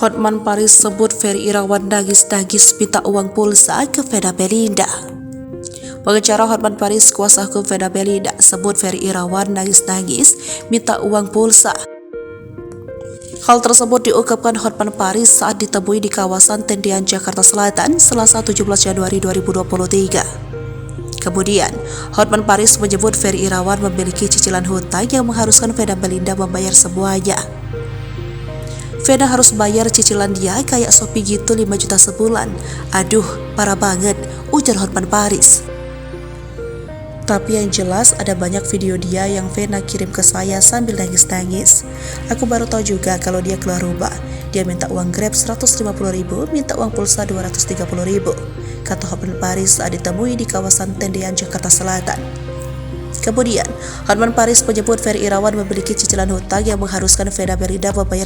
Hotman Paris sebut Ferry Irawan nagis-nagis minta uang pulsa ke Vena Melinda. Pengacara Hotman Paris, kuasa hukum Vena Melinda, sebut Ferry Irawan nagis-nagis minta uang pulsa. Hal tersebut diungkapkan Hotman Paris saat ditemui di kawasan Tendian, Jakarta Selatan, Selasa 17 Januari 2023. Kemudian, Hotman Paris menyebut Ferry Irawan memiliki cicilan hutang yang mengharuskan Vena Melinda membayar semuanya. Vena harus bayar cicilan dia kayak Shopee gitu 5 juta sebulan. Aduh, parah banget, ujar Hotman Paris. Tapi yang jelas ada banyak video dia yang Vena kirim ke saya sambil nangis-nangis. Aku baru tahu juga kalau dia keluar rumah. Dia minta uang Grab 150.000, minta uang pulsa 230.000, kata Hotman Paris saat ditemui di kawasan Tendian, Jakarta Selatan. Kemudian, Hotman Paris menyebut Ferry Irawan memiliki cicilan hutang yang mengharuskan Vena Melinda membayar